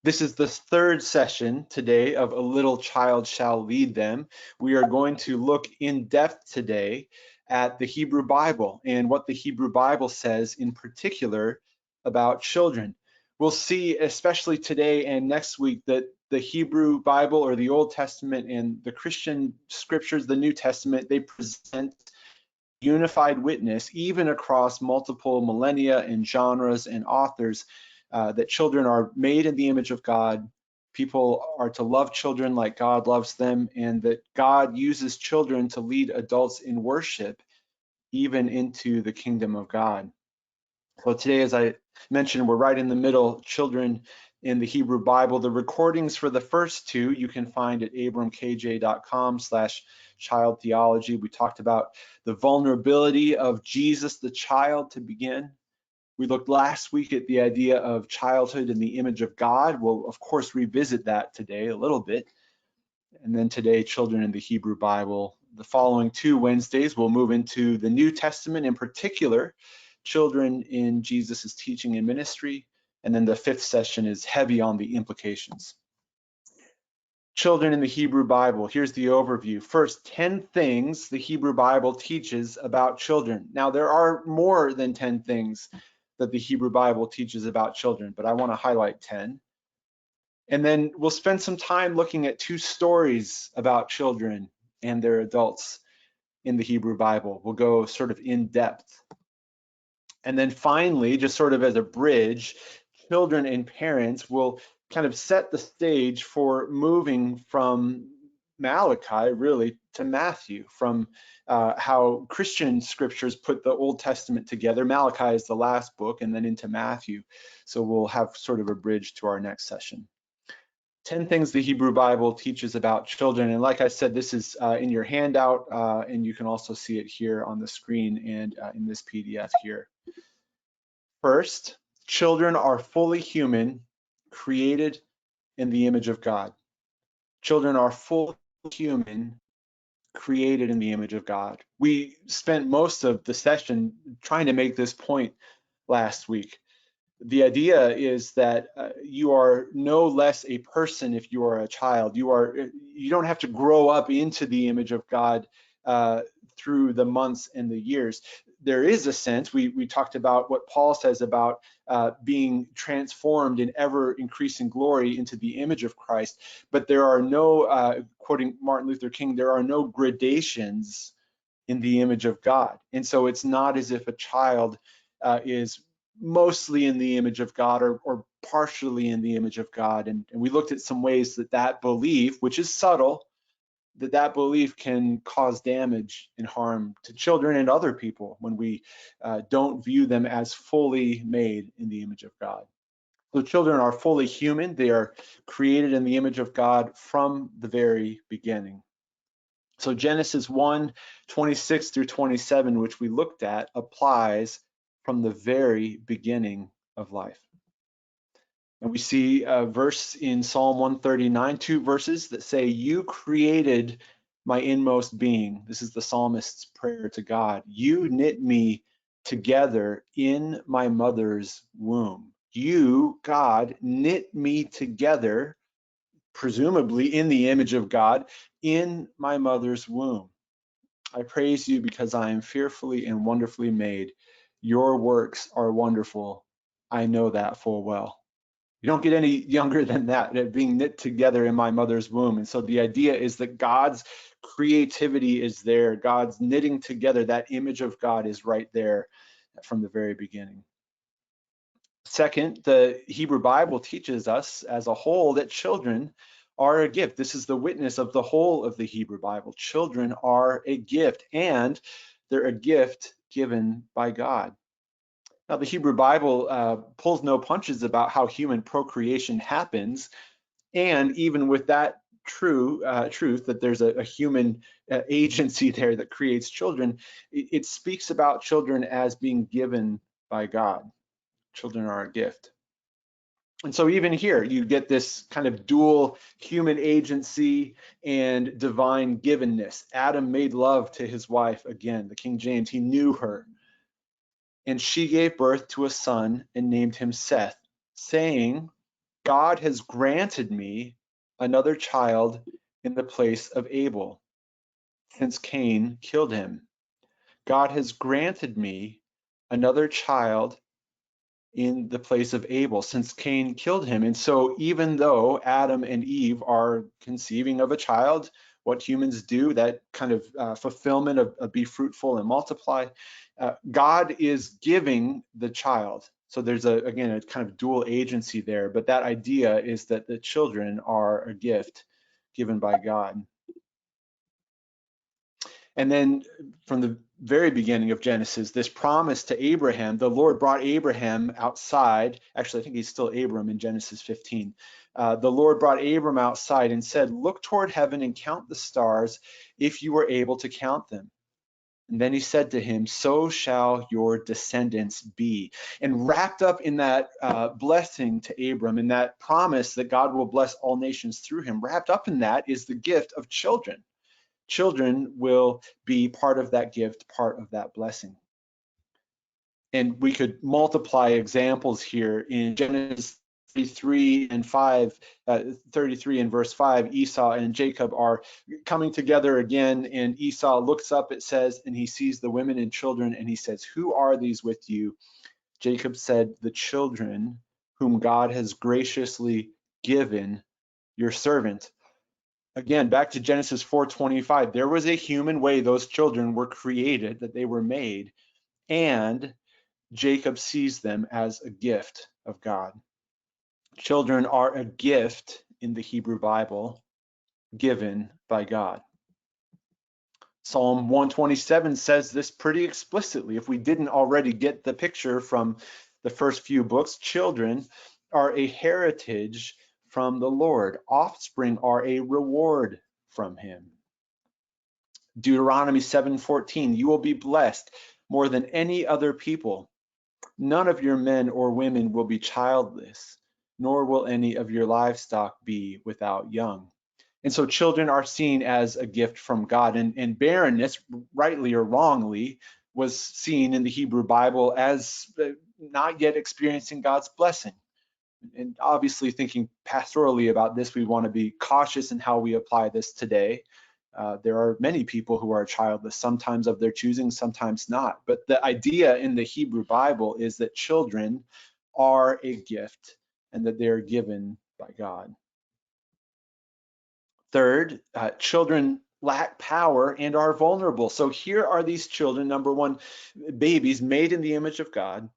This is the third session today of A Little Child Shall Lead Them. We are going to look in depth today at the Hebrew Bible and what the Hebrew Bible says in particular about children. We'll see, especially today and next week, that the Hebrew Bible or the Old Testament and the Christian scriptures, the New Testament, they present unified witness even across multiple millennia and genres and authors, that children are made in the image of God. People are to love children like God loves them, and that God uses children to lead adults in worship, even into the kingdom of God. So today, as I mentioned, we're right in the middle, children in the Hebrew Bible. The recordings for the first two you can find at abramkj.com/child theology. We talked about the vulnerability of Jesus, the child, to begin. We looked last week at the idea of childhood in the image of God. We'll, of course, revisit that today a little bit. And then today, children in the Hebrew Bible. The following 2 Wednesdays, we'll move into the New Testament, in particular, children in Jesus' teaching and ministry. And then the 5th session is heavy on the implications. Children in the Hebrew Bible. Here's the overview. First, 10 things the Hebrew Bible teaches about children. Now, there are more than 10 things that the Hebrew Bible teaches about children, but I want to highlight 10. And then we'll spend some time looking at 2 stories about children and their adults in the Hebrew Bible. We'll go sort of in depth. And then finally, just sort of as a bridge, children and parents will kind of set the stage for moving from Malachi really to Matthew, from how Christian scriptures put the Old Testament together. Malachi is the last book, and then into Matthew. So we'll have sort of a bridge to our next session. 10 things the Hebrew Bible teaches about children. And like I said, this is in your handout, and you can also see it here on the screen and in this PDF here. First, children are fully human, created in the image of God. Children are fully human, created in the image of God. We spent most of the session trying to make this point last week. The idea is that you are no less a person if you are a child. You don't have to grow up into the image of God through the months and the years. There is a sense, we talked about what Paul says about being transformed in ever increasing glory into the image of Christ, but there are no, quoting Martin Luther King, there are no gradations in the image of God. And so it's not as if a child is mostly in the image of God or partially in the image of God. And we looked at some ways that that belief, which is subtle, that belief can cause damage and harm to children and other people when we don't view them as fully made in the image of God. So children are fully human. They are created in the image of God from the very beginning. So Genesis 1:26 through 27, which we looked at, applies from the very beginning of life. And we see a verse in Psalm 139, 2 verses that say, "You created my inmost being." This is the psalmist's prayer to God. "You knit me together in my mother's womb." You, God, knit me together, presumably in the image of God, in my mother's womb. I praise you because I am fearfully and wonderfully made. Your works are wonderful. I know that full well. You don't get any younger than that, being knit together in my mother's womb. And so the idea is that God's creativity is there. God's knitting together, that image of God is right there from the very beginning. Second, the Hebrew Bible teaches us as a whole that children are a gift. This is the witness of the whole of the Hebrew Bible. Children are a gift, and they're a gift given by God. Now, the Hebrew Bible pulls no punches about how human procreation happens, and even with that truth that there's a human agency there that creates children, it speaks about children as being given by God. Children are a gift. And so even here, you get this kind of dual human agency and divine givenness. Adam made love to his wife again, the King James, he knew her. And she gave birth to a son and named him Seth, saying, God has granted me another child in the place of Abel, since Cain killed him. God has granted me another child in the place of Abel, since Cain killed him. And so even though Adam and Eve are conceiving of a child, what humans do, that kind of fulfillment of be fruitful and multiply, God is giving the child. So there's, again, a kind of dual agency there, but that idea is that the children are a gift given by God. And then from the very beginning of Genesis, this promise to Abraham, the Lord brought Abraham outside. Actually, I think he's still Abram in Genesis 15. The Lord brought Abram outside and said, look toward heaven and count the stars if you were able to count them. And then he said to him, so shall your descendants be. And wrapped up in that blessing to Abram, in that promise that God will bless all nations through him, wrapped up in that is the gift of children. Children will be part of that gift, part of that blessing. And we could multiply examples here in Genesis 33 and 5, 33 and verse 5, Esau and Jacob are coming together again, and Esau looks up, it says, and he sees the women and children, and he says, who are these with you? Jacob said, the children whom God has graciously given your servant. Again, back to Genesis 4:25, there was a human way those children were created, that they were made, and Jacob sees them as a gift of God. Children are a gift in the Hebrew Bible given by God. Psalm 127 says this pretty explicitly. If we didn't already get the picture from the first few books, children are a heritage from the Lord. Offspring are a reward from him. Deuteronomy 7:14, you will be blessed more than any other people. None of your men or women will be childless, nor will any of your livestock be without young. And so children are seen as a gift from God, and barrenness, rightly or wrongly, was seen in the Hebrew Bible as not yet experiencing God's blessing. And obviously, thinking pastorally about this, we want to be cautious in how we apply this today. There are many people who are childless, sometimes of their choosing, sometimes not. But the idea in the Hebrew Bible is that children are a gift and that they are given by God. Third, children lack power and are vulnerable. So here are these children, number one, babies made in the image of God.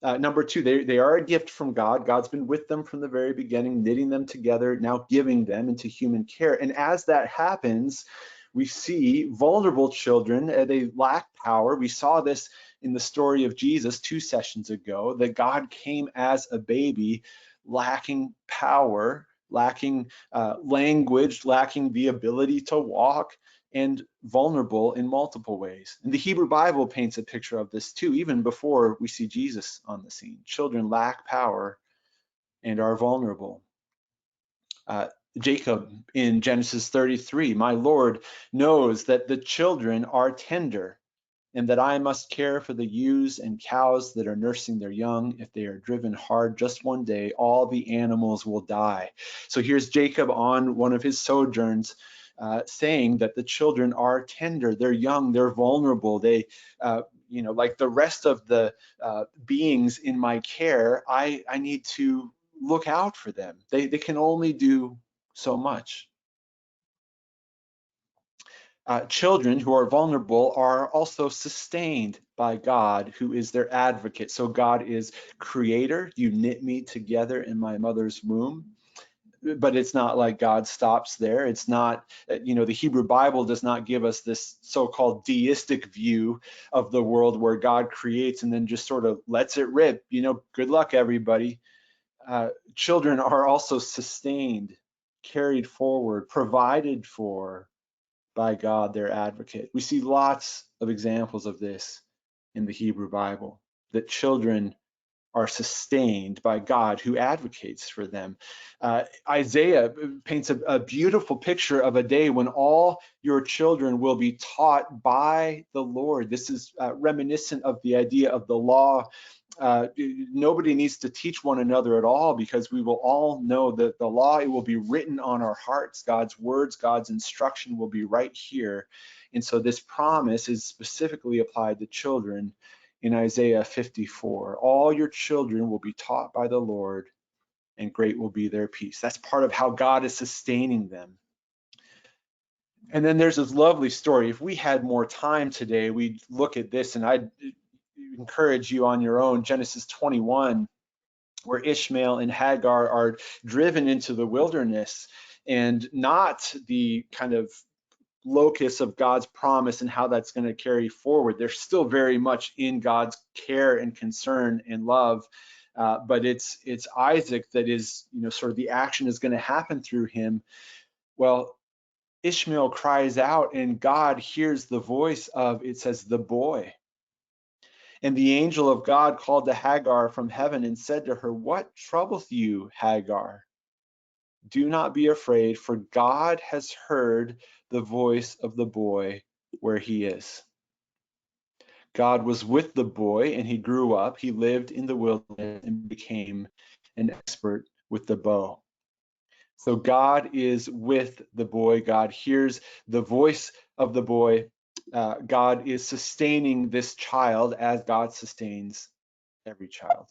Number two, they are a gift from God. God's been with them from the very beginning, knitting them together, now giving them into human care. And as that happens, we see vulnerable children, they lack power. We saw this in the story of Jesus 2 sessions ago, that God came as a baby, lacking power, lacking language, lacking the ability to walk, and vulnerable in multiple ways. And the Hebrew Bible paints a picture of this too, even before we see Jesus on the scene. Children lack power and are vulnerable. Jacob in Genesis 33, my Lord knows that the children are tender and that I must care for the ewes and cows that are nursing their young. If they are driven hard just one day, all the animals will die. So here's Jacob on one of his sojourns, saying that the children are tender, they're young, they're vulnerable. They, like the rest of the beings in my care, I need to look out for them. They can only do so much. Children who are vulnerable are also sustained by God, who is their advocate. So God is creator. You knit me together in my mother's womb. But it's not like God stops there. It's not, the Hebrew Bible does not give us this so-called deistic view of the world where God creates and then just sort of lets it rip. Good luck, everybody. Children are also sustained, carried forward, provided for by God, their advocate. We see lots of examples of this in the Hebrew Bible, that children are sustained by God who advocates for them. Isaiah paints a beautiful picture of a day when all your children will be taught by the Lord. This is reminiscent of the idea of the law nobody needs to teach one another at all, because we will all know that the law, it will be written on our hearts. God's words, God's instruction will be right here. And so this promise is specifically applied to children in Isaiah 54. All your children will be taught by the Lord, and great will be their peace. That's part of how God is sustaining them. And then there's this lovely story. If we had more time today, we'd look at this, and I'd encourage you on your own. Genesis 21, where Ishmael and Hagar are driven into the wilderness, and not the kind of locus of God's promise and how that's going to carry forward. They're still very much in God's care and concern and love. But it's Isaac that is, sort of the action is going to happen through him. Well, Ishmael cries out, and God hears the voice of, it says, the boy. And the angel of God called to Hagar from heaven and said to her, "What troubleth you, Hagar? Do not be afraid, for God has heard the voice of the boy where he is." God was with the boy, and he grew up. He lived in the wilderness and became an expert with the bow. So God is with the boy. God hears the voice of the boy. God is sustaining this child as God sustains every child.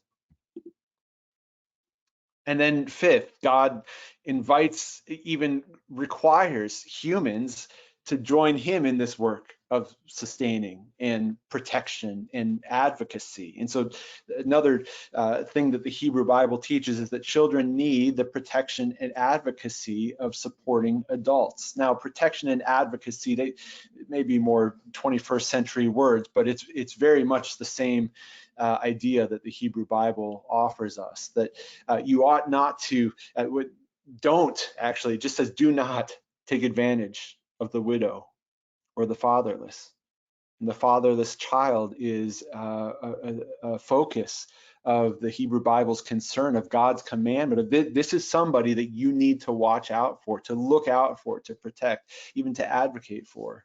And then fifth, God invites, even requires humans to join him in this work of sustaining and protection and advocacy. And so another thing that the Hebrew Bible teaches is that children need the protection and advocacy of supporting adults. Now, protection and advocacy, they may be more 21st century words, but it's very much the same idea that the Hebrew Bible offers us, that you ought not to, don't actually, it just says do not take advantage of the widow or the fatherless. And the fatherless child is a focus of the Hebrew Bible's concern, of God's commandment. This is somebody that you need to watch out for, to look out for, to protect, even to advocate for.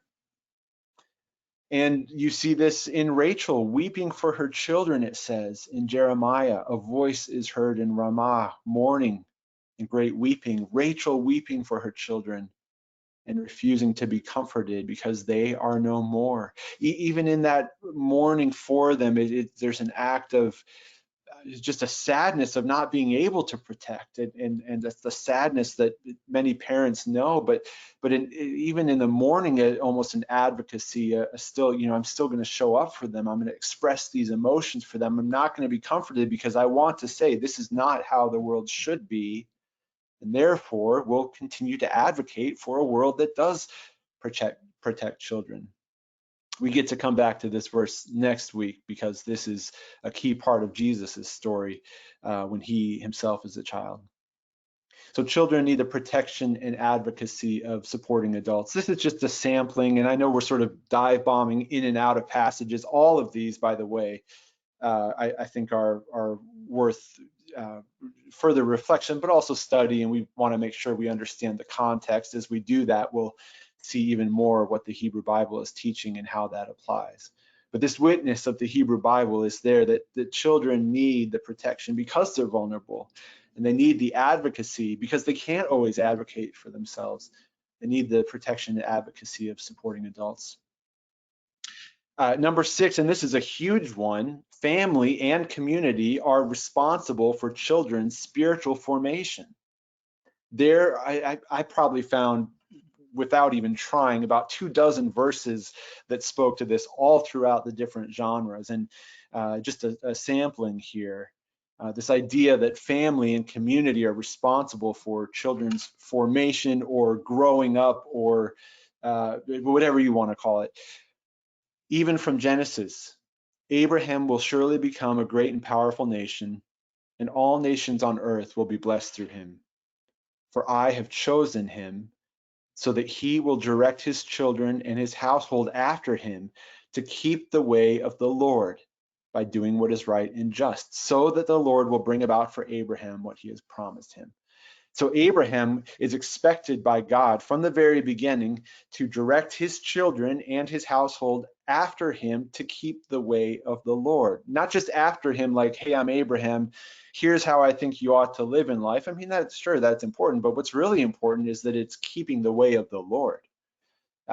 And you see this in Rachel weeping for her children, it says in Jeremiah, "A voice is heard in Ramah, mourning and great weeping." Rachel weeping for her children and refusing to be comforted because they are no more. Even in that mourning for them, there's an act of just a sadness of not being able to protect, and that's the sadness that many parents know. But even in the mourning, almost an advocacy, still, I'm still going to show up for them. I'm going to express these emotions for them. I'm not going to be comforted because I want to say this is not how the world should be. And therefore, we'll continue to advocate for a world that does protect children. We get to come back to this verse next week, because this is a key part of Jesus's story when he himself is a child. So children need the protection and advocacy of supporting adults. This is just a sampling, and I know we're sort of dive bombing in and out of passages. All of these, by the way, I think are worth further reflection, but also study, and we want to make sure we understand the context. As we do that, we'll see even more what the Hebrew Bible is teaching and how that applies. But this witness of the Hebrew Bible is there, that the children need the protection because they're vulnerable, and they need the advocacy because they can't always advocate for themselves. They need the protection and advocacy of supporting adults. Number 6, and this is a huge one, family and community are responsible for children's spiritual formation. There, I probably found, without even trying, about 24 verses that spoke to this all throughout the different genres. And just a sampling here, this idea that family and community are responsible for children's formation or growing up, or whatever you want to call it. Even from Genesis, Abraham will surely become a great and powerful nation, and all nations on earth will be blessed through him. For I have chosen him, so that he will direct his children and his household after him to keep the way of the Lord by doing what is right and just, so that the Lord will bring about for Abraham what he has promised him. So Abraham is expected by God from the very beginning to direct his children and his household after him to keep the way of the Lord. Not just after him like, hey, I'm Abraham, here's how I think you ought to live in life. I mean, that's sure, that's important, but what's really important is that it's keeping the way of the Lord.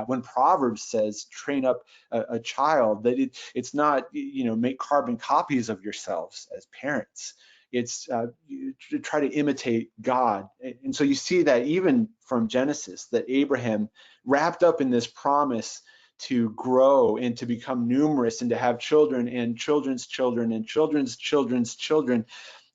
When Proverbs says train up a child, that it's not, make carbon copies of yourselves as parents. It's you try to imitate God. And so you see that even from Genesis, that Abraham, wrapped up in this promise to grow and to become numerous and to have children and children's children and children's children's children,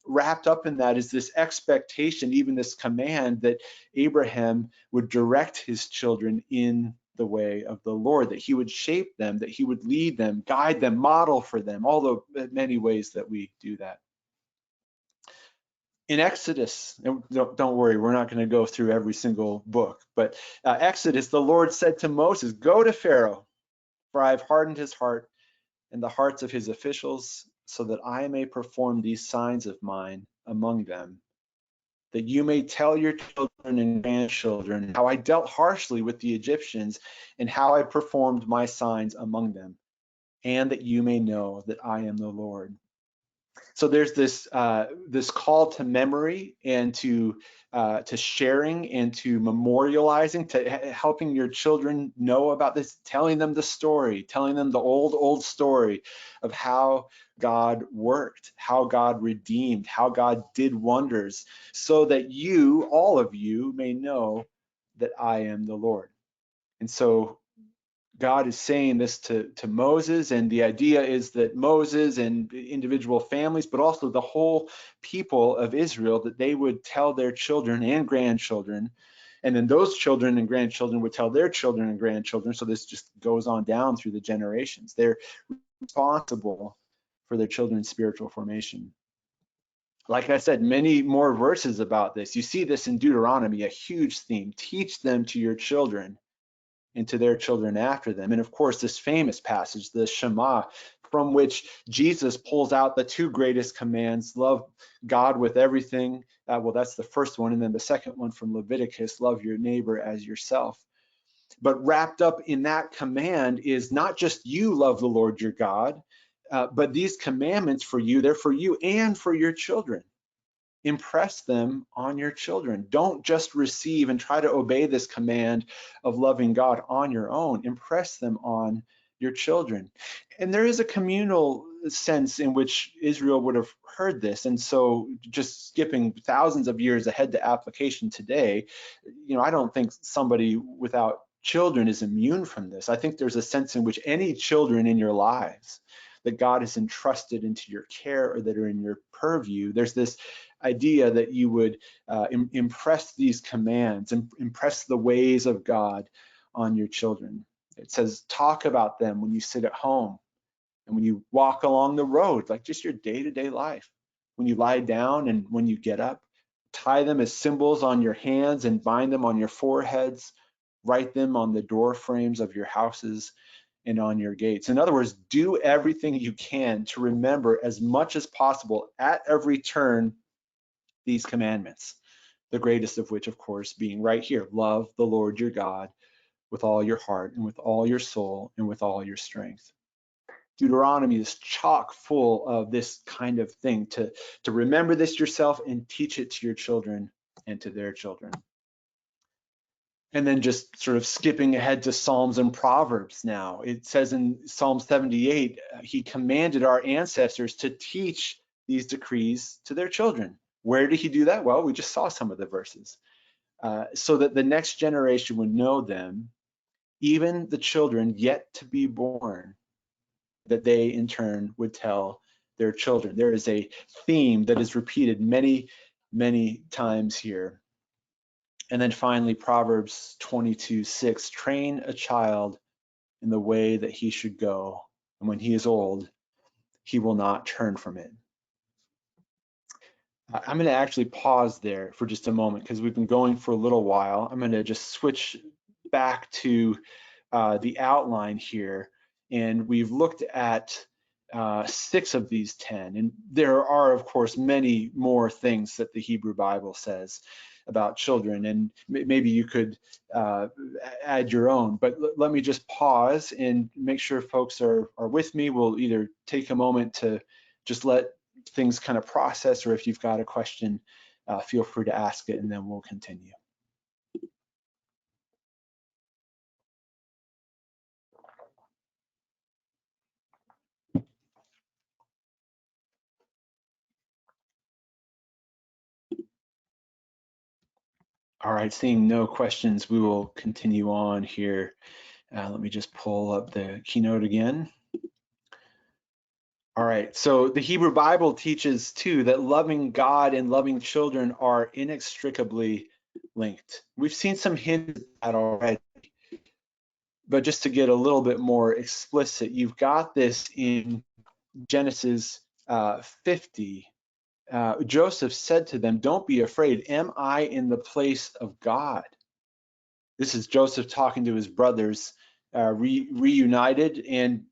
wrapped up in that is this expectation, even this command, that Abraham would direct his children in the way of the Lord, that he would shape them, that he would lead them, guide them, model for them, all the many ways that we do that. In Exodus, and don't worry, we're not going to go through every single book, but Exodus, the Lord said to Moses, go to Pharaoh, for I have hardened his heart and the hearts of his officials, so that I may perform these signs of mine among them, that you may tell your children and grandchildren how I dealt harshly with the Egyptians and how I performed my signs among them, and that you may know that I am the Lord. So there's this call to memory and to sharing and to memorializing, to helping your children know about this, telling them the story, telling them the old story of how God worked, how God redeemed, how God did wonders, so that you, all of you, may know that I am the Lord. And so God is saying this to Moses, and the idea is that Moses and individual families, but also the whole people of Israel, that they would tell their children and grandchildren, and then those children and grandchildren would tell their children and grandchildren. So this just goes on down through the generations. They're responsible for their children's spiritual formation. Like I said, many more verses about this. You see this in Deuteronomy, a huge theme. Teach them to your children and to their children after them. And of course, this famous passage, the Shema, from which Jesus pulls out the two greatest commands: love God with everything. Well, that's the first one. And then the second one from Leviticus, love your neighbor as yourself. But wrapped up in that command is not just you love the Lord your God, but these commandments for you, they're for you and for your children. Impress them on your children. Don't just receive and try to obey this command of loving God on your own. Impress them on your children. And there is a communal sense in which Israel would have heard this. And so just skipping thousands of years ahead to application today, I don't think somebody without children is immune from this. I think there's a sense in which any children in your lives that God has entrusted into your care or that are in your purview, there's this idea that you would impress these commands and impress the ways of God on your children. It says, talk about them when you sit at home and when you walk along the road, like just your day-to-day life. When you lie down and when you get up, tie them as symbols on your hands and bind them on your foreheads. Write them on the door frames of your houses and on your gates. In other words, do everything you can to remember as much as possible at every turn these commandments, the greatest of which, of course, being right here: love the Lord your God with all your heart and with all your soul and with all your strength. Deuteronomy is chock full of this kind of thing, to remember this yourself and teach it to your children and to their children. And then just sort of skipping ahead to Psalms and Proverbs now. It says in Psalm 78, he commanded our ancestors to teach these decrees to their children. Where did he do that? Well, we just saw some of the verses. So that the next generation would know them, even the children yet to be born, that they in turn would tell their children. There is a theme that is repeated many, many times here. And then finally, Proverbs 22:6, train a child in the way that he should go, and when he is old, he will not turn from it. I'm going to actually pause there for just a moment because we've been going for a little while. I'm going to just switch back to the outline here, and we've looked at 6 of these 10. And there are, of course, many more things that the Hebrew Bible says about children, and maybe you could add your own. But let me just pause and make sure folks are with me. We'll either take a moment to just let things kind of process, or if you've got a question, feel free to ask it, and then we'll continue. All right, seeing no questions, we will continue on here. Let me just pull up the keynote again. All right, so the Hebrew Bible teaches too that loving God and loving children are inextricably linked. We've seen some hints at that already, but just to get a little bit more explicit, you've got this in Genesis 50. Joseph said to them, "Don't be afraid. Am I in the place of God?" This is Joseph talking to his brothers, reunited, and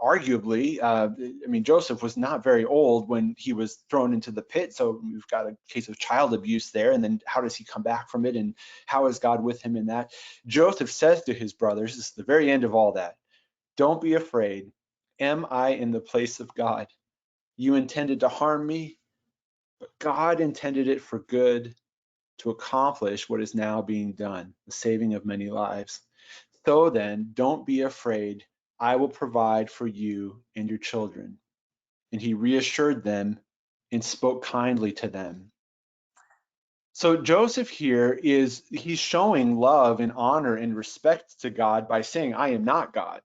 arguably, I mean, Joseph was not very old when he was thrown into the pit, so we've got a case of child abuse there. And then how does he come back from it, and how is God with him in that? Joseph says to his brothers, this is the very end of all that, "Don't be afraid. Am I in the place of God? You intended to harm me, but God intended it for good, to accomplish what is now being done, the saving of many lives. So then, don't be afraid. I will provide for you and your children." And he reassured them and spoke kindly to them. So Joseph here he's showing love and honor and respect to God by saying, "I am not God."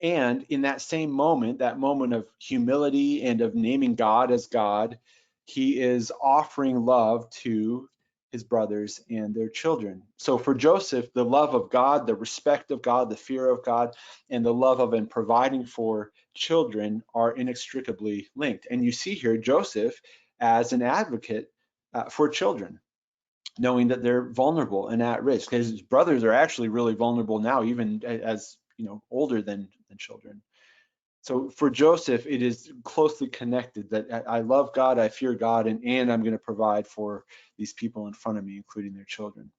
And in that same moment, that moment of humility and of naming God as God, he is offering love to his brothers and their children. So for Joseph, the love of God, the respect of God, the fear of God, and the love of and providing for children are inextricably linked. And you see here Joseph as an advocate for children, knowing that they're vulnerable and at risk. His brothers are actually really vulnerable now, even as older than children. So for Joseph, it is closely connected that I love God, I fear God, and I'm going to provide for these people in front of me, including their children.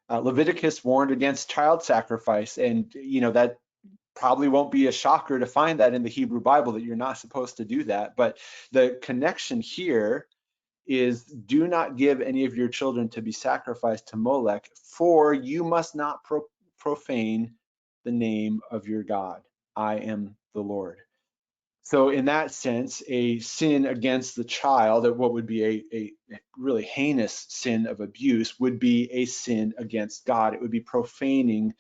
Leviticus warned against child sacrifice, and that probably won't be a shocker to find that in the Hebrew Bible, that you're not supposed to do that. But the connection here is, do not give any of your children to be sacrificed to Molech, for you must not profane the name of your God. I am the Lord. So in that sense, a sin against the child, what would be a really heinous sin of abuse, would be a sin against God. It would be profaning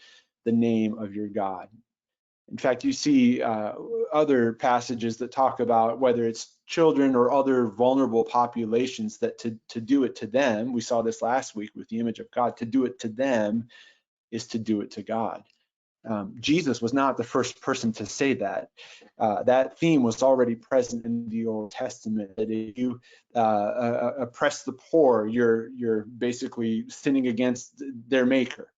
the name of your God. In fact, you see other passages that talk about whether it's children or other vulnerable populations, that to do it to them, we saw this last week with the image of God, to do it to them is to do it to God. Jesus was not the first person to say that. That theme was already present in the Old Testament, that if you oppress the poor, you're basically sinning against their maker.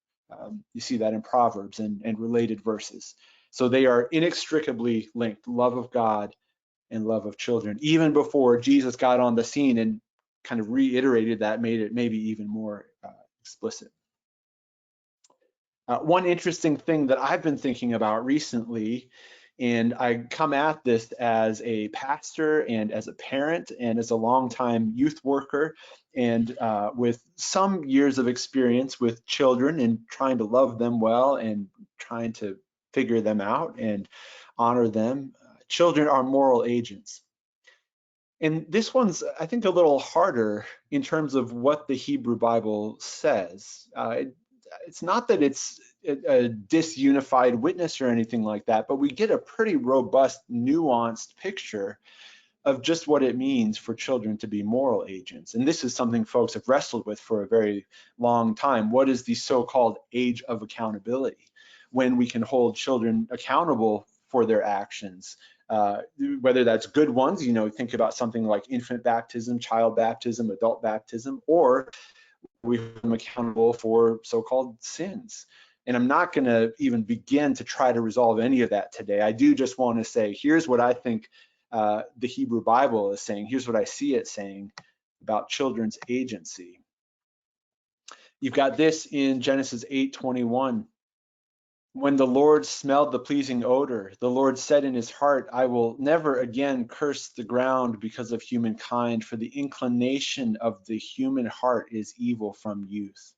You see that in Proverbs and related verses. So they are inextricably linked, love of God and love of children. Even before Jesus got on the scene and kind of reiterated that, made it maybe even more explicit. One interesting thing that I've been thinking about recently, and I come at this as a pastor and as a parent and as a longtime youth worker, and with some years of experience with children and trying to love them well and trying to figure them out and honor them. Children are moral agents. And this one's, I think, a little harder in terms of what the Hebrew Bible says. It's not that it's a disunified witness or anything like that, but we get a pretty robust, nuanced picture of just what it means for children to be moral agents. And this is something folks have wrestled with for a very long time. What is the so-called age of accountability, when we can hold children accountable for their actions? Whether that's good ones, think about something like infant baptism, child baptism, adult baptism, or we hold them accountable for so-called sins. And I'm not going to even begin to try to resolve any of that today. I do just want to say, here's what I think the Hebrew Bible is saying. Here's what I see it saying about children's agency. You've got this in Genesis 8:21. When the Lord smelled the pleasing odor, the Lord said in his heart, I will never again curse the ground because of humankind, for the inclination of the human heart is evil from youth.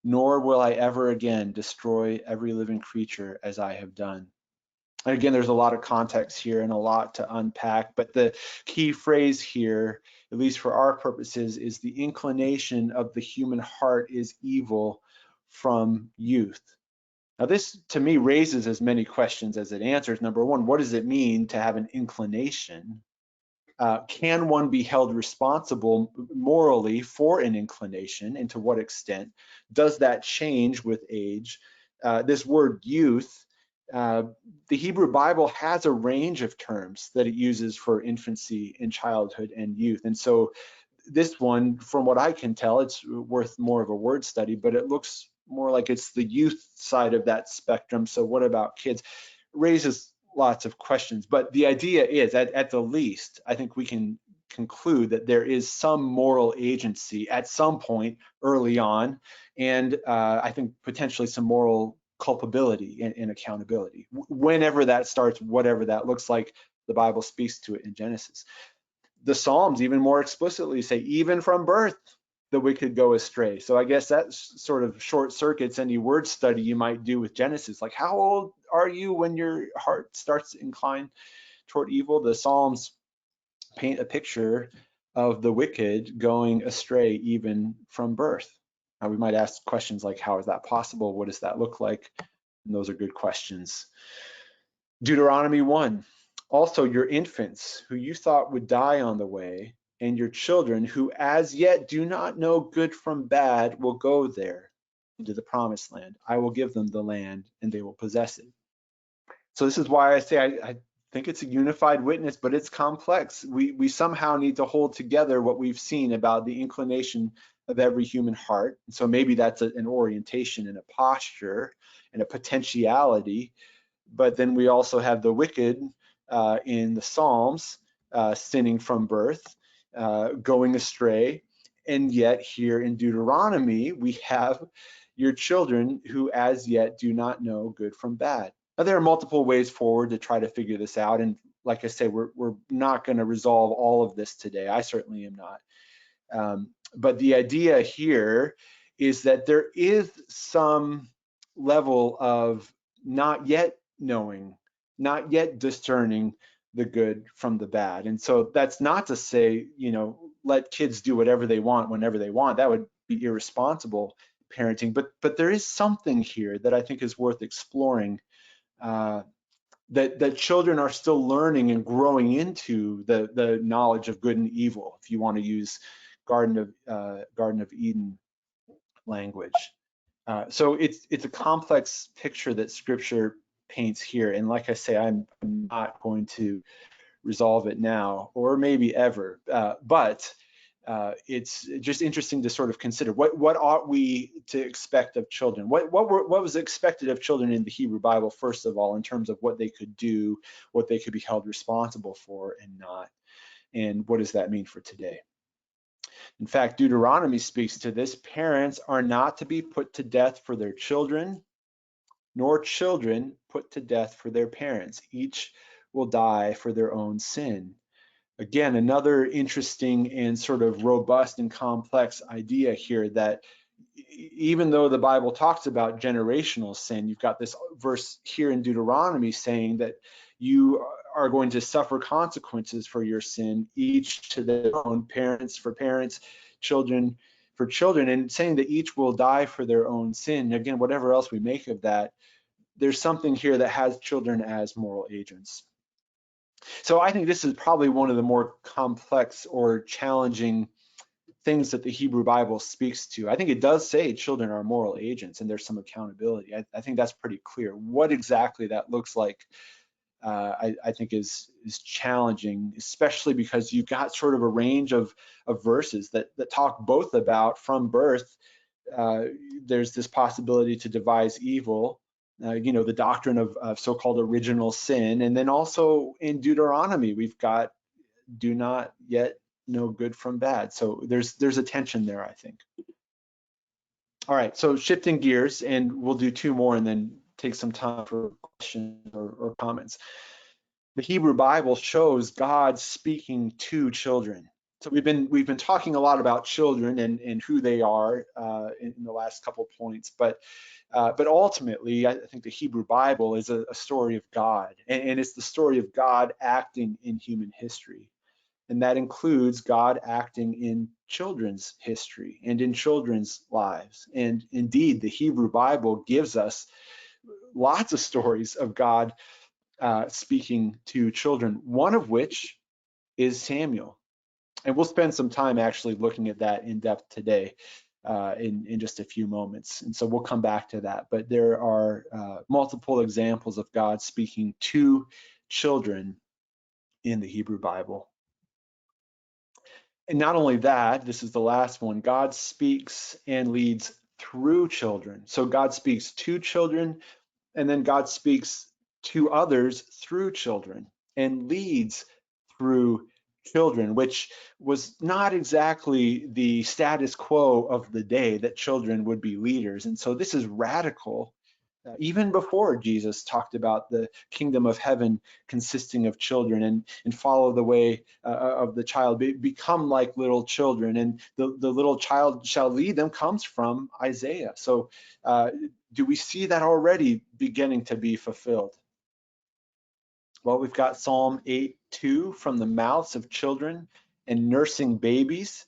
Nor will I ever again destroy every living creature as I have done. And again, there's a lot of context here and a lot to unpack, but the key phrase here, at least for our purposes, is the inclination of the human heart is evil from youth. Now, this to me raises as many questions as it answers. Number one, what does it mean to have an inclination? Can one be held responsible morally for an inclination, and to what extent? Does that change with age? This word youth, the Hebrew Bible has a range of terms that it uses for infancy and childhood and youth. And so this one, from what I can tell, it's worth more of a word study, but it looks more like it's the youth side of that spectrum. So what about kids? Raises lots of questions, but the idea is, at the least, I think we can conclude that there is some moral agency at some point early on, and I think potentially some moral culpability and accountability. Whenever that starts, whatever that looks like, the Bible speaks to it in Genesis. The Psalms even more explicitly say, even from birth, the wicked go astray. So I guess that sort of short circuits any word study you might do with Genesis. Like, how old are you when your heart starts to incline toward evil? The Psalms paint a picture of the wicked going astray even from birth. Now, we might ask questions like, how is that possible? What does that look like? And those are good questions. Deuteronomy 1. Also, your infants, who you thought would die on the way, and your children, who as yet do not know good from bad, will go there into the promised land. I will give them the land, and they will possess it. So this is why I say I think it's a unified witness, but it's complex. We somehow need to hold together what we've seen about the inclination of every human heart. And so maybe that's an orientation and a posture and a potentiality. But then we also have the wicked in the Psalms, sinning from birth, going astray. And yet here in Deuteronomy, we have your children who as yet do not know good from bad. Now, there are multiple ways forward to try to figure this out. And like I say, we're not going to resolve all of this today. I certainly am not. But the idea here is that there is some level of not yet knowing, not yet discerning the good from the bad. And so that's not to say, let kids do whatever they want whenever they want. That would be irresponsible parenting. But there is something here that I think is worth exploring, that children are still learning and growing into the knowledge of good and evil, if you want to use Garden of Eden language. So it's a complex picture that Scripture paints here, and like I say, I'm not going to resolve it now or maybe ever, but it's just interesting to sort of consider what ought we to expect of children. What was expected of children in the Hebrew Bible, first of all, in terms of what they could do, what they could be held responsible for and not, and what does that mean for today? In fact, Deuteronomy speaks to this. Parents are not to be put to death for their children, nor children put to death for their parents. Each will die for their own sin. Again, another interesting and sort of robust and complex idea here, that even though the Bible talks about generational sin, you've got this verse here in Deuteronomy saying that you are going to suffer consequences for your sin, each to their own, parents for parents, children for children, and saying that each will die for their own sin. Again, whatever else we make of that, there's something here that has children as moral agents. So I think this is probably one of the more complex or challenging things that the Hebrew Bible speaks to. I think it does say children are moral agents and there's some accountability. I think that's pretty clear. What exactly that looks like, I think is challenging, especially because you've got sort of a range of verses that talk both about from birth there's this possibility to devise evil, the doctrine of so-called original sin. And then also in Deuteronomy, we've got do not yet know good from bad. So there's a tension there, I think. All right, so shifting gears, and we'll do two more and then take some time for questions or comments. The Hebrew Bible shows God speaking to children. So we've been talking a lot about children and who they are in the last couple points, but ultimately, I think the Hebrew Bible is a story of God, and it's the story of God acting in human history. And that includes God acting in children's history and in children's lives. And indeed, the Hebrew Bible gives us lots of stories of God speaking to children, one of which is Samuel. And we'll spend some time actually looking at that in depth today in just a few moments. And so we'll come back to that. But there are multiple examples of God speaking to children in the Hebrew Bible. And not only that, this is the last one, God speaks and leads through children. So God speaks to children, and then God speaks to others through children and leads through children, which was not exactly the status quo of the day, that children would be leaders. And so this is radical. Even before Jesus talked about the kingdom of heaven consisting of children and follow the way of the child, become like little children, and the little child shall lead them comes from Isaiah. So do we see that already beginning to be fulfilled? Well, we've got Psalm 8:2, from the mouths of children and nursing babies,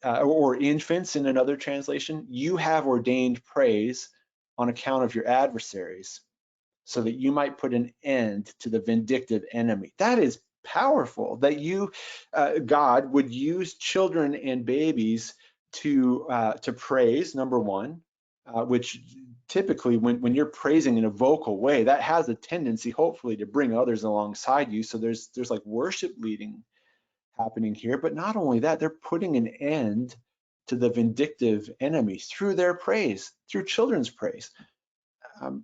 or infants in another translation, you have ordained praise on account of your adversaries, so that you might put an end to the vindictive enemy. That is powerful, that you, God, would use children and babies to praise, number one, which typically when you're praising in a vocal way, that has a tendency, hopefully, to bring others alongside you. So there's like worship leading happening here. But not only that, they're putting an end to the vindictive enemy through their praise, through children's praise.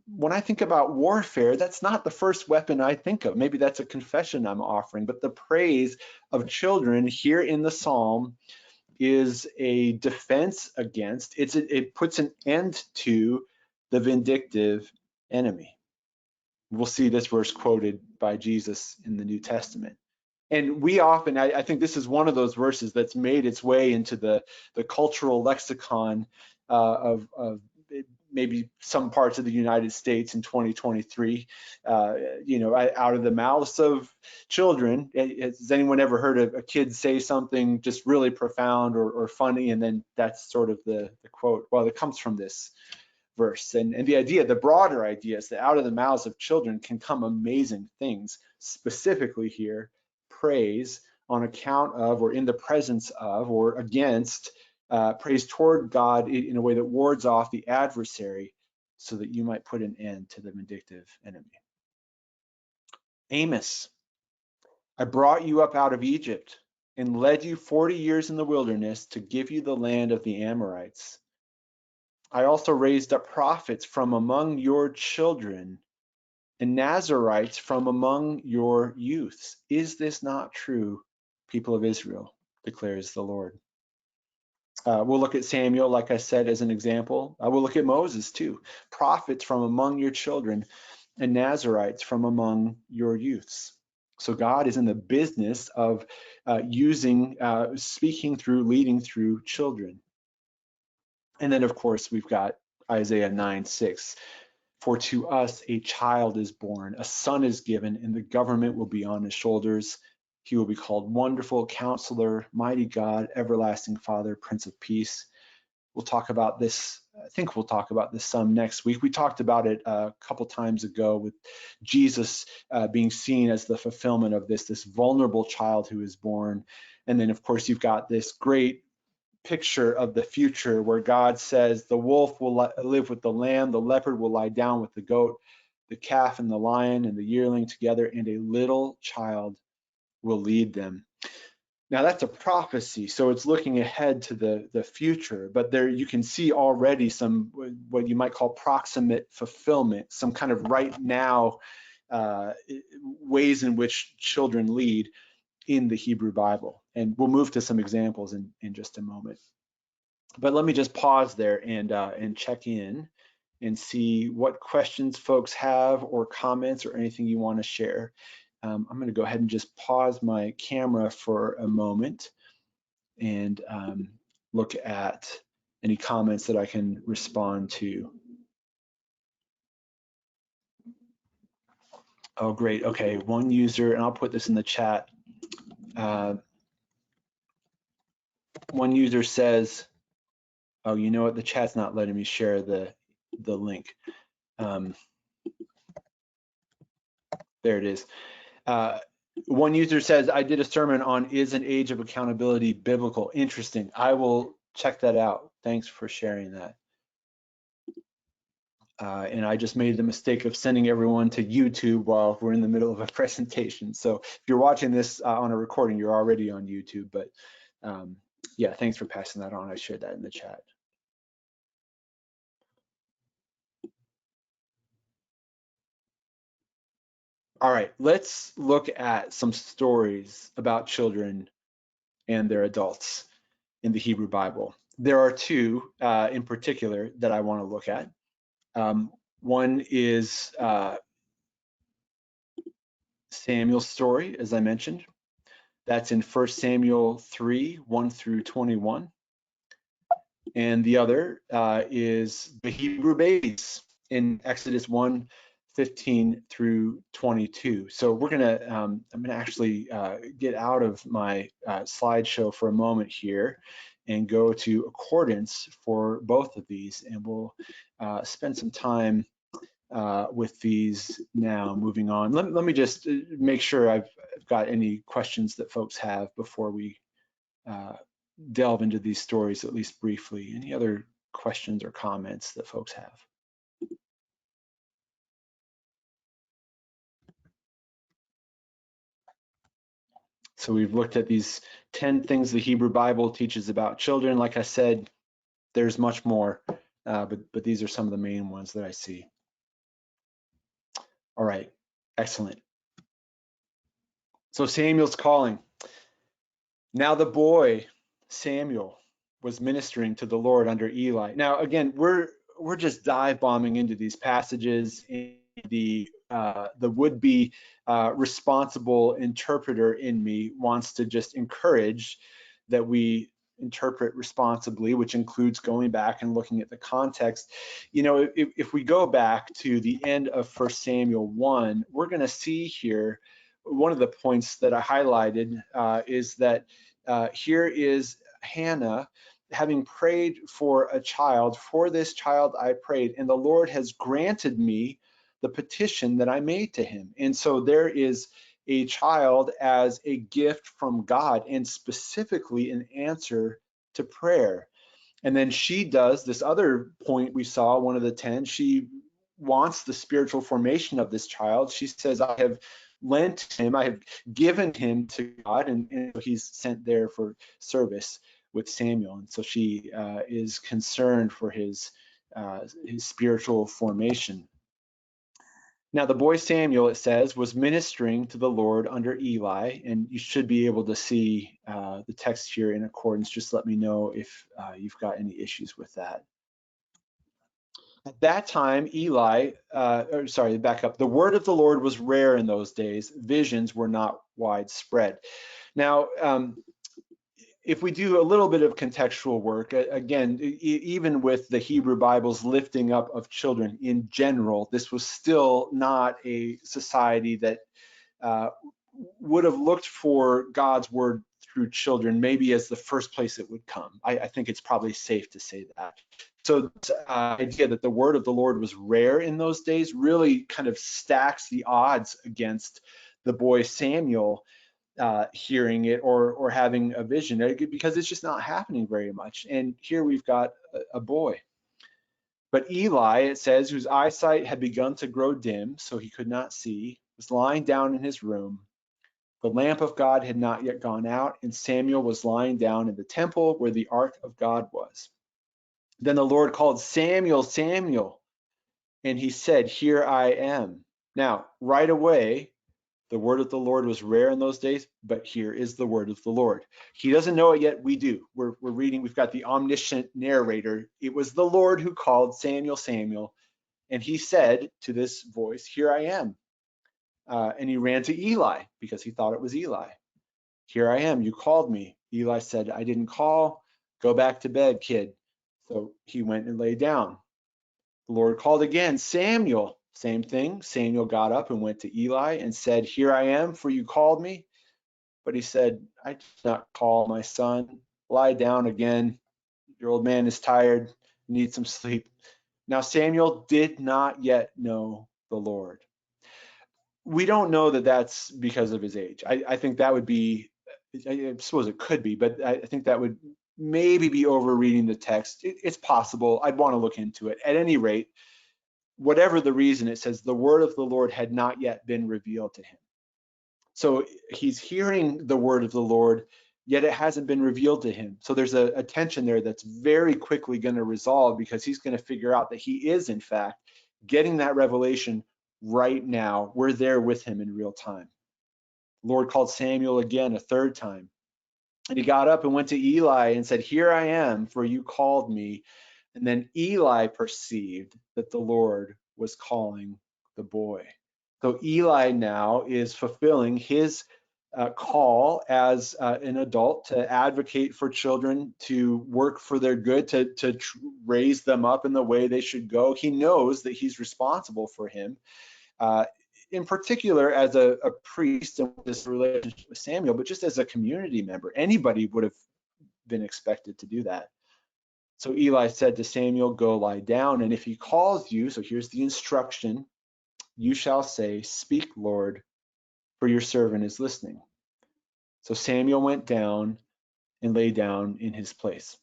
When I think about warfare, that's not the first weapon I think of. Maybe that's a confession I'm offering, but the praise of children here in the Psalm is a defense against, it puts an end to the vindictive enemy. We'll see this verse quoted by Jesus in the New Testament. And we often, I think this is one of those verses that's made its way into the cultural lexicon of maybe some parts of the United States in 2023, out of the mouths of children. Has anyone ever heard a kid say something just really profound or funny, and then that's sort of the quote? Well, it comes from this verse. And the idea, the broader idea, is that out of the mouths of children can come amazing things, specifically here, praise on account of, or in the presence of, or against, praise toward God in a way that wards off the adversary, so that you might put an end to the vindictive enemy. Amos, I brought you up out of Egypt and led you 40 years in the wilderness to give you the land of the Amorites. I also raised up prophets from among your children and Nazarites from among your youths. Is this not true, people of Israel, declares the Lord? We'll look at Samuel, like I said, as an example. We'll look at Moses too. Prophets from among your children and Nazarites from among your youths. So God is in the business of speaking through, leading through children. And then, of course, we've got Isaiah 9:6. For to us a child is born, a son is given, and the government will be on his shoulders. He will be called Wonderful Counselor, Mighty God, Everlasting Father, Prince of Peace. We'll talk about this. I think we'll talk about this some next week. We talked about it a couple times ago with Jesus being seen as the fulfillment of this vulnerable child who is born. And then, of course, you've got this great picture of the future where God says the wolf will live with the lamb, the leopard will lie down with the goat, the calf and the lion and the yearling together, and a little child will lead them. Now that's a prophecy, so it's looking ahead to the future, but there you can see already some what you might call proximate fulfillment, some kind of right now ways in which children lead in the Hebrew Bible. And we'll move to some examples in just a moment. But let me just pause there and check in and see what questions folks have or comments or anything you want to share. I'm going to go ahead and just pause my camera for a moment and look at any comments that I can respond to. Oh, great. Okay, one user, and I'll put this in the chat. One user says, oh, you know what? The chat's not letting me share the link. There it is. One user says, I did a sermon on is an age of accountability biblical? Interesting. I will check that out. Thanks for sharing that. And I just made the mistake of sending everyone to YouTube while we're in the middle of a presentation. So if you're watching this on a recording, you're already on YouTube. But yeah, thanks for passing that on. I shared that in the chat. All right, let's look at some stories about children and their adults in the Hebrew Bible. There are two in particular that I want to look at. One is Samuel's story, as I mentioned. That's in 1 Samuel 3, 1 through 21. And the other is the Hebrew babies in Exodus 1, 15 through 22. So we're gonna, I'm gonna actually get out of my slideshow for a moment here and go to accordance for both of these, and we'll spend some time with these now. Moving on, let me just make sure I've got any questions that folks have before we delve into these stories, at least briefly. Any other questions or comments that folks have? So we've looked at these 10 things the Hebrew Bible teaches about children. Like I said, there's much more, but these are some of the main ones that I see. All right, excellent. So Samuel's calling. Now the boy, Samuel, was ministering to the Lord under Eli. Now, again, we're just dive bombing into these passages. The would-be responsible interpreter in me wants to just encourage that we interpret responsibly, which includes going back and looking at the context. You know, if we go back to the end of 1 Samuel 1, we're going to see here one of the points that I highlighted is that here is Hannah having prayed for a child. For this child I prayed, and the Lord has granted me the petition that I made to him. And so there is a child as a gift from God, and specifically an answer to prayer. And then she does this other point we saw, one of the 10, she wants the spiritual formation of this child. She says, I have lent him, I have given him to God, and he's sent there for service with Samuel. And so she is concerned for his spiritual formation. Now the boy Samuel, it says, was ministering to the Lord under Eli, and you should be able to see the text here in accordance. Just let me know if you've got any issues with that. At that time, back up. The word of the Lord was rare in those days. Visions were not widespread. Now, if we do a little bit of contextual work, again, even with the Hebrew Bible's lifting up of children in general, this was still not a society that would have looked for God's word through children, maybe as the first place it would come. I think it's probably safe to say that. So the idea that the word of the Lord was rare in those days really kind of stacks the odds against the boy Samuel hearing it or having a vision, because it's just not happening very much. And here we've got a boy. But Eli, it says, whose eyesight had begun to grow dim, so he could not see, was lying down in his room. The lamp of God had not yet gone out, and Samuel was lying down in the temple where the ark of God was. Then the Lord called, Samuel, Samuel, and he said, Here I am. Now, right away, the word of the Lord was rare in those days, but here is the word of the Lord. He doesn't know it yet. We do. We're reading. We've got the omniscient narrator. It was the Lord who called Samuel, Samuel, and he said to this voice, Here I am. And he ran to Eli because he thought it was Eli. Here I am. You called me. Eli said, I didn't call. Go back to bed, kid. So he went and lay down. The Lord called again, Samuel. Same thing. Samuel got up and went to Eli and said, Here I am, for you called me. But he said, I did not call, my son. Lie down again. Your old man is tired, needs some sleep. Now Samuel did not yet know the Lord. We don't know that that's because of his age. I think that would be, I suppose it could be, but I think that would maybe be overreading the text. It's possible. I'd want to look into it. At any rate, whatever the reason, it says the word of the Lord had not yet been revealed to him. So he's hearing the word of the Lord, yet it hasn't been revealed to him. So there's a tension there that's very quickly going to resolve, because he's going to figure out that he is, in fact, getting that revelation right now. We're there with him in real time. The Lord called Samuel again a third time. And he got up and went to Eli and said, Here I am, for you called me. And then Eli perceived that the Lord was calling the boy. So Eli now is fulfilling his call as an adult to advocate for children, to work for their good, to raise them up in the way they should go. He knows that he's responsible for him. In particular, as a priest and this relationship with Samuel, but just as a community member, anybody would have been expected to do that. So Eli said to Samuel, Go lie down, and if he calls you, so here's the instruction, you shall say, Speak, Lord, for your servant is listening. So Samuel went down and lay down in his place.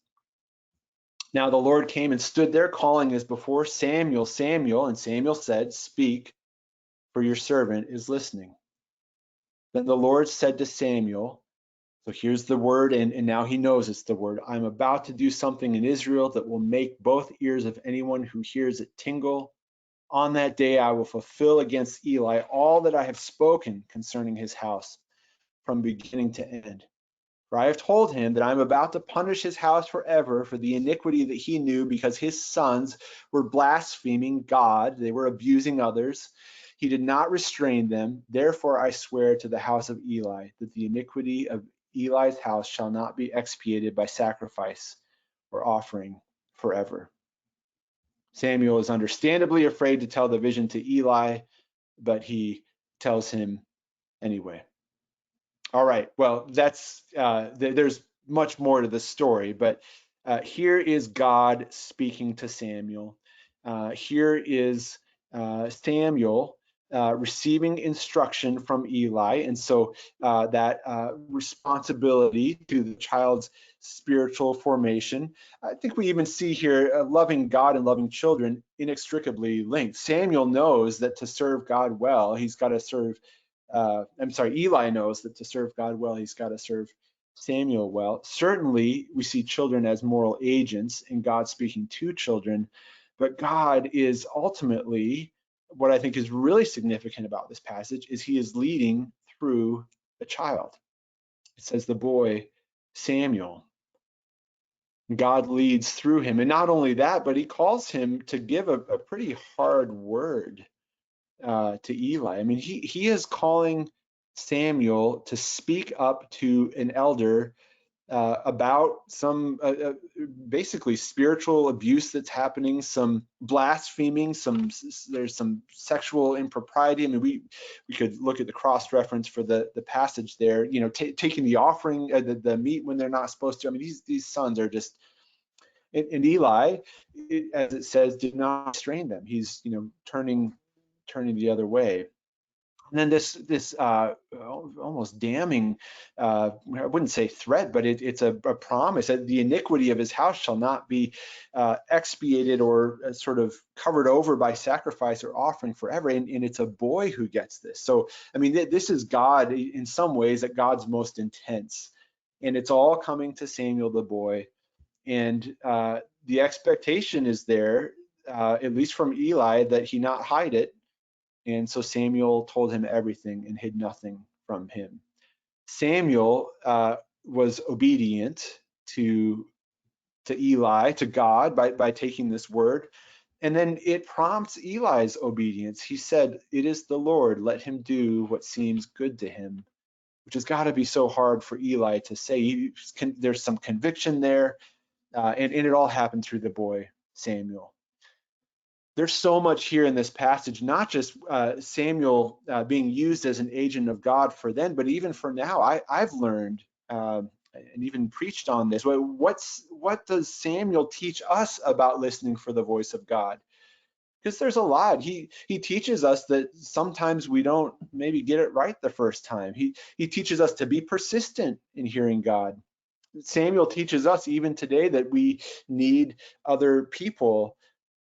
Now the Lord came and stood there, calling as before, Samuel, Samuel, and Samuel said, Speak, for your servant is listening. Then the Lord said to Samuel, so here's the word, and now he knows it's the word. I'm about to do something in Israel that will make both ears of anyone who hears it tingle. On that day I will fulfill against Eli all that I have spoken concerning his house from beginning to end. For I have told him that I'm about to punish his house forever for the iniquity that he knew, because his sons were blaspheming God. They were abusing others. He did not restrain them. Therefore I swear to the house of Eli that the iniquity of Eli's house shall not be expiated by sacrifice or offering forever. Samuel is understandably afraid to tell the vision to Eli, but he tells him anyway. All right, well, that's there's much more to the story, but here is God speaking to Samuel. Here is Samuel receiving instruction from Eli, and so that responsibility to the child's spiritual formation. I think we even see here loving God and loving children inextricably linked. Samuel knows that to serve God well, he's got to serve Eli knows that to serve God well, he's got to serve Samuel well. Certainly, we see children as moral agents and God speaking to children, but God is ultimately, what I think is really significant about this passage is he is leading through a child. It says the boy Samuel. God leads through him. And not only that, but he calls him to give a pretty hard word to Eli. I mean, he is calling Samuel to speak up to an elder about some basically spiritual abuse that's happening, some blaspheming, there's some sexual impropriety. I mean, we could look at the cross reference for the passage there. You know, taking the offering, the meat when they're not supposed to. I mean, these sons are just. And Eli, as it says, did not restrain them. He's turning the other way. And then this almost damning, I wouldn't say threat, but it's a promise that the iniquity of his house shall not be expiated or sort of covered over by sacrifice or offering forever. And it's a boy who gets this. So, I mean, this is God in some ways at God's most intense. And it's all coming to Samuel the boy. And the expectation is there, at least from Eli, that he not hide it. And so Samuel told him everything and hid nothing from him. Samuel was obedient to Eli, to God, by taking this word. And then it prompts Eli's obedience. He said, "It is the Lord, let him do what seems good to him," which has got to be so hard for Eli to say. There's some conviction there, and it all happened through the boy, Samuel. There's so much here in this passage, not just Samuel being used as an agent of God for then, but even for now. I've learned and even preached on this. What does Samuel teach us about listening for the voice of God? Because there's a lot. He teaches us that sometimes we don't maybe get it right the first time. He teaches us to be persistent in hearing God. Samuel teaches us even today that we need other people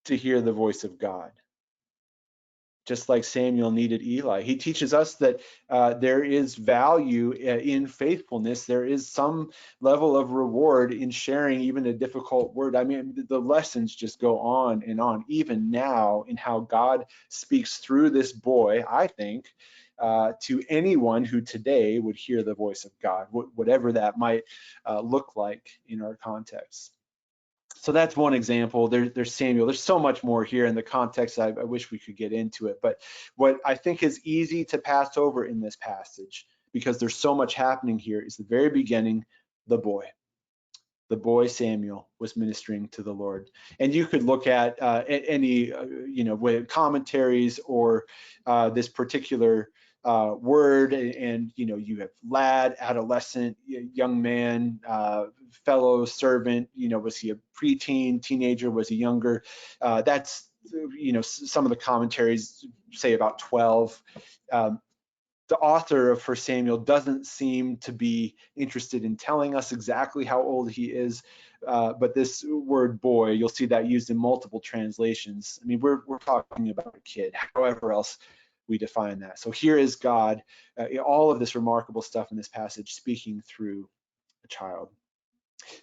to hear the voice of God, just like Samuel needed Eli. He teaches us that there is value in faithfulness. There is some level of reward in sharing even a difficult word. I mean, the lessons just go on and on, even now, in how God speaks through this boy, I think, to anyone who today would hear the voice of God, whatever that might look like in our context. So that's one example. There's Samuel. There's so much more here in the context. I wish we could get into it. But what I think is easy to pass over in this passage, because there's so much happening here, is the very beginning, the boy. The boy Samuel was ministering to the Lord. And you could look at any, commentaries or this particular word, and you have lad, adolescent, young man, fellow servant. Was he a preteen, teenager? Was he younger? That's some of the commentaries say about 12. The author of 1 Samuel doesn't seem to be interested in telling us exactly how old he is, but this word boy, you'll see that used in multiple translations. I mean, we're talking about a kid, however else we define that. So here is God, all of this remarkable stuff in this passage speaking through a child.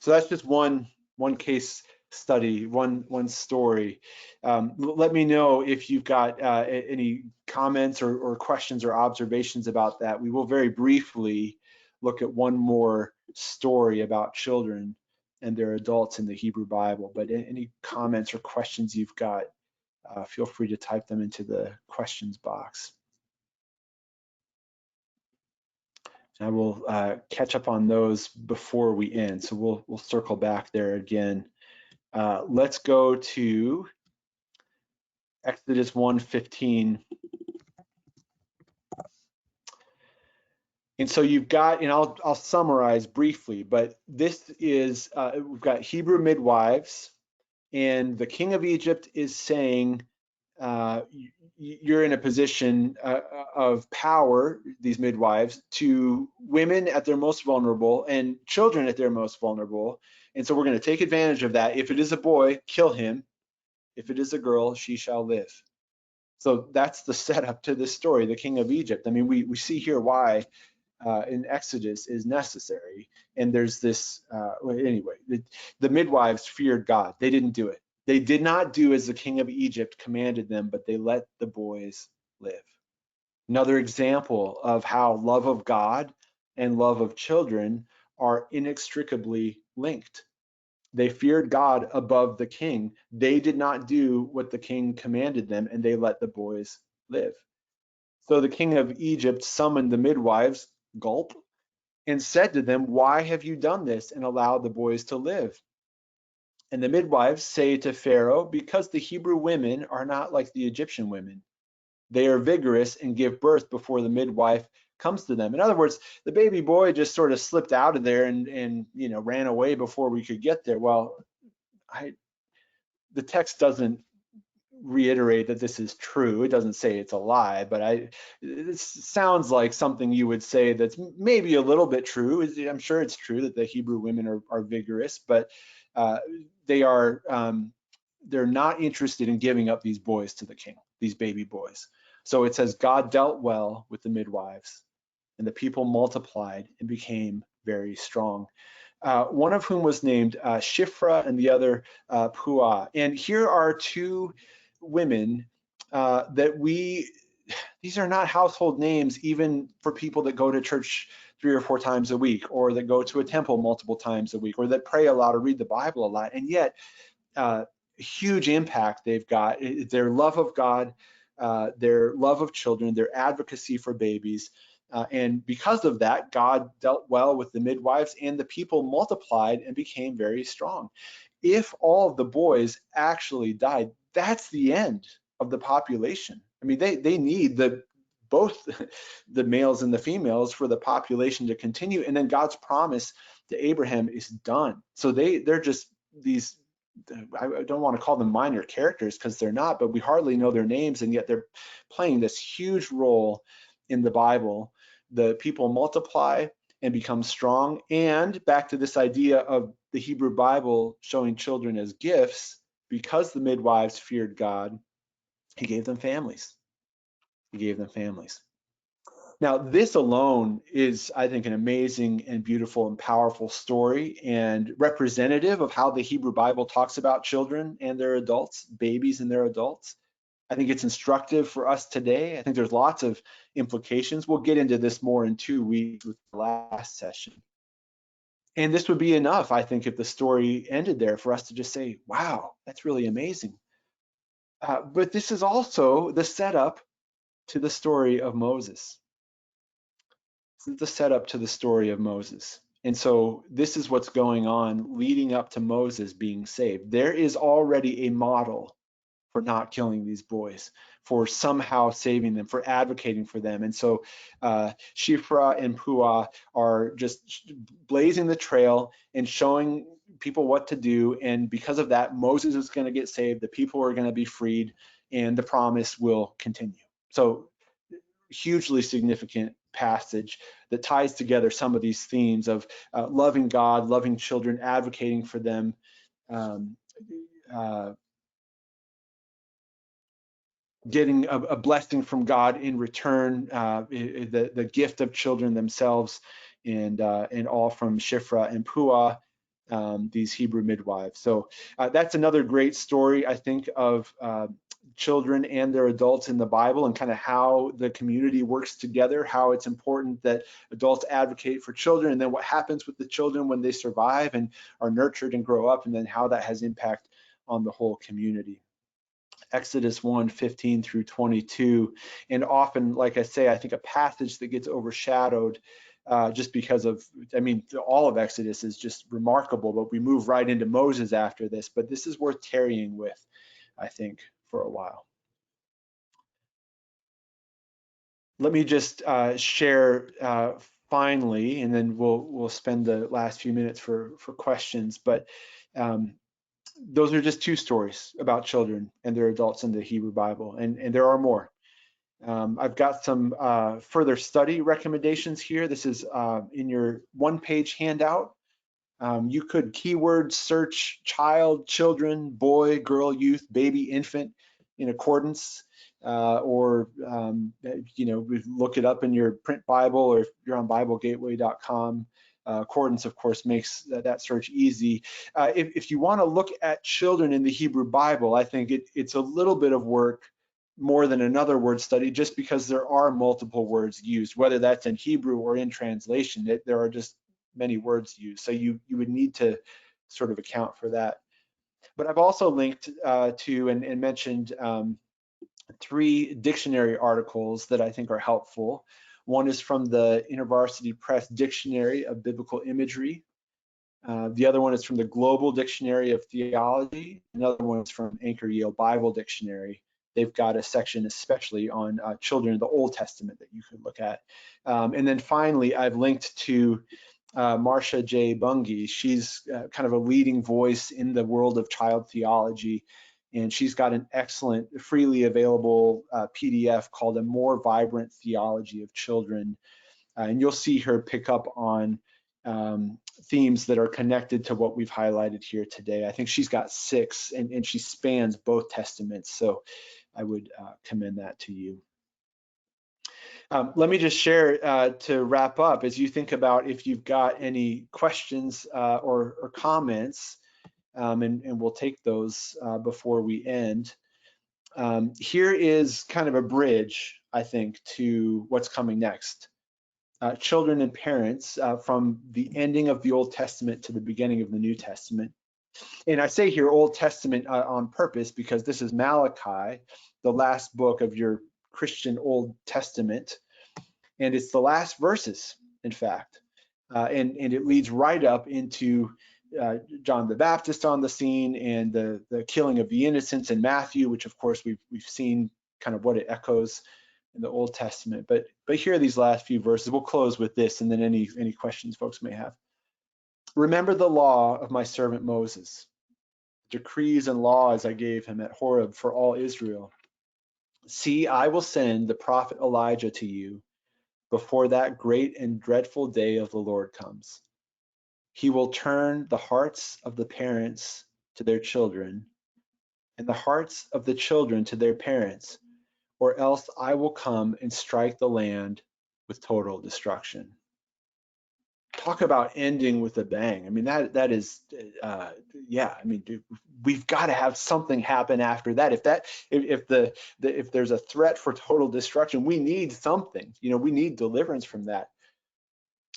So that's just one case study, one story. Let me know if you've got any comments or questions or observations about that. We will very briefly look at one more story about children and their adults in the Hebrew Bible. But any comments or questions you've got, feel free to type them into the questions box. I will catch up on those before we end. So we'll circle back there again. Let's go to Exodus 1:15. And so you've got, and I'll summarize briefly, but this is, we've got Hebrew midwives, and the king of Egypt is saying, you're in a position of power, these midwives, to women at their most vulnerable and children at their most vulnerable. And so we're going to take advantage of that. If it is a boy, kill him. If it is a girl, she shall live. So that's the setup to this story, the king of Egypt. I mean, we see here why in Exodus is necessary. And there's this, anyway, the midwives feared God. They didn't do it. They did not do as the king of Egypt commanded them, but they let the boys live. Another example of how love of God and love of children are inextricably linked. They feared God above the king. They did not do what the king commanded them, and they let the boys live. So the king of Egypt summoned the midwives, gulp, and said to them, "Why have you done this and allowed the boys to live?" And the midwives say to Pharaoh, "Because the Hebrew women are not like the Egyptian women. They are vigorous and give birth before the midwife comes to them." In other words, the baby boy just sort of slipped out of there and ran away before we could get there. Well, the text doesn't reiterate that this is true. It doesn't say it's a lie, but it sounds like something you would say that's maybe a little bit true. I'm sure it's true that the Hebrew women are vigorous, but they're not interested in giving up these boys to the king, these baby boys. So it says, God dealt well with the midwives, and the people multiplied and became very strong. One of whom was named Shiphrah and the other Puah. And here are two women these are not household names even for people that go to church 3 or 4 times a week, or that go to a temple multiple times a week, or that pray a lot or read the Bible a lot. And yet, huge impact they've got. Their love of God, their love of children, their advocacy for babies. And because of that, God dealt well with the midwives, and the people multiplied and became very strong. If all of the boys actually died, that's the end of the population. I mean, they need both the males and the females for the population to continue. And then God's promise to Abraham is done. So they're just these, I don't want to call them minor characters because they're not, but we hardly know their names, and yet they're playing this huge role in the Bible. The people multiply and become strong. And back to this idea of the Hebrew Bible showing children as gifts, because the midwives feared God, he gave them families. He gave them families. Now, this alone is, I think, an amazing and beautiful and powerful story, and representative of how the Hebrew Bible talks about children and their adults, babies and their adults. I think it's instructive for us today. I think there's lots of implications. We'll get into this more in 2 weeks with the last session. And this would be enough, I think, if the story ended there, for us to just say, wow, that's really amazing. But this is also the setup to the story of Moses. This is the setup to the story of Moses. And so this is what's going on leading up to Moses being saved. There is already a model for not killing these boys, for somehow saving them, for advocating for them. And so Shiphrah and Puah are just blazing the trail and showing people what to do. And because of that, Moses is going to get saved, the people are going to be freed, and the promise will continue. So hugely significant passage that ties together some of these themes of loving God, loving children, advocating for them, getting a blessing from God in return, the gift of children themselves, and all from Shiphrah and Puah, these Hebrew midwives. So that's another great story, I think, of children and their adults in the Bible, and kind of how the community works together, how it's important that adults advocate for children, and then what happens with the children when they survive and are nurtured and grow up, and then how that has impact on the whole community. Exodus 1:15 through 22, and often, like I say, I think a passage that gets overshadowed just because of, I mean, all of Exodus is just remarkable, but we move right into Moses after this. But this is worth tarrying with, I think, for a while. Let me just share finally, and then we'll spend the last few minutes for questions. But those are just 2 stories about children and their adults in the Hebrew Bible, and there are more. I've got some further study recommendations here. This is in your 1-page handout. You could keyword search child, children, boy, girl, youth, baby, infant in accordance, or look it up in your print Bible, or if you're on BibleGateway.com. Accordance, of course, makes that search easy. If you want to look at children in the Hebrew Bible, I think it's a little bit of work more than another word study, just because there are multiple words used, whether that's in Hebrew or in translation. There are just many words used, so you would need to sort of account for that. But I've also linked to and mentioned 3 dictionary articles that I think are helpful. One is from the InterVarsity Press Dictionary of Biblical Imagery. The other one is from the Global Dictionary of Theology. Another one is from Anchor Yale Bible Dictionary. They've got a section especially on children in the Old Testament that you could look at. And then finally, I've linked to Marcia J. Bunge. She's kind of a leading voice in the world of child theology, and she's got an excellent, freely available PDF called A More Vibrant Theology of Children. And you'll see her pick up on themes that are connected to what we've highlighted here today. I think she's got 6, and she spans both testaments, so I would commend that to you. Let me just share to wrap up, as you think about if you've got any questions or comments, and we'll take those before we end. Here is kind of a bridge, I think, to what's coming next. Children and parents, from the ending of the Old Testament to the beginning of the New Testament. And I say here Old Testament on purpose because this is Malachi, the last book of your Christian Old Testament. And it's the last verses, in fact. And it leads right up into John the Baptist on the scene and the killing of the innocents in Matthew, which of course we've seen kind of what it echoes in the Old Testament. But here are these last few verses. We'll close with this, and then any questions folks may have. Remember the law of my servant Moses, decrees and laws I gave him at Horeb for all Israel. See, I will send the prophet Elijah to you before that great and dreadful day of the Lord comes. He will turn the hearts of the parents to their children, and the hearts of the children to their parents, or else I will come and strike the land with total destruction. Talk about ending with a bang. I mean, that is, yeah. I mean, we've got to have something happen after that. If there's a threat for total destruction, we need something. You know, we need deliverance from that.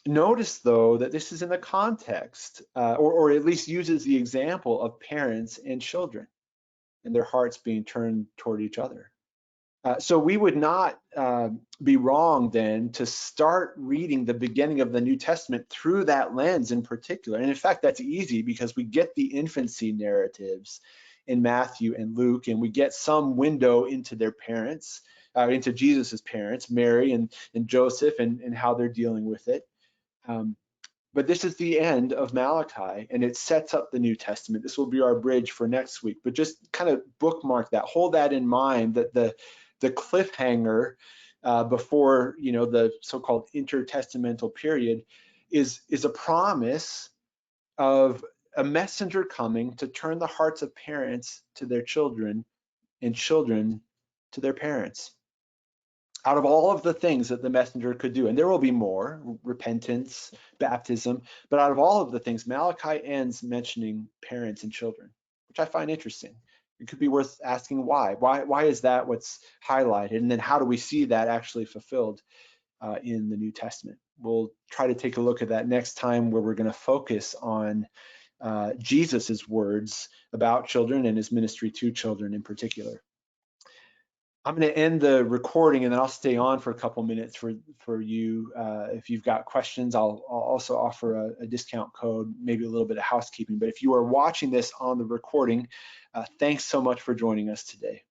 Notice, though, that this is in the context, or at least uses the example of parents and children, and their hearts being turned toward each other. So we would not be wrong then to start reading the beginning of the New Testament through that lens in particular. And in fact, that's easy because we get the infancy narratives in Matthew and Luke, and we get some window into their parents, into Jesus's parents, Mary and Joseph, and how they're dealing with it. But this is the end of Malachi, and it sets up the New Testament. This will be our bridge for next week, but just kind of bookmark that, hold that in mind, that the cliffhanger before, you know, the so-called intertestamental period is a promise of a messenger coming to turn the hearts of parents to their children and children to their parents. Out of all of the things that the messenger could do, and there will be more, repentance, baptism, but out of all of the things, Malachi ends mentioning parents and children, which I find interesting. It could be worth asking why. Why is that what's highlighted? And then how do we see that actually fulfilled in the New Testament? We'll try to take a look at that next time, where we're going to focus on Jesus's words about children and his ministry to children in particular. I'm going to end the recording, and then I'll stay on for a couple minutes for you. If you've got questions, I'll also offer a discount code, maybe a little bit of housekeeping. But if you are watching this on the recording, thanks so much for joining us today.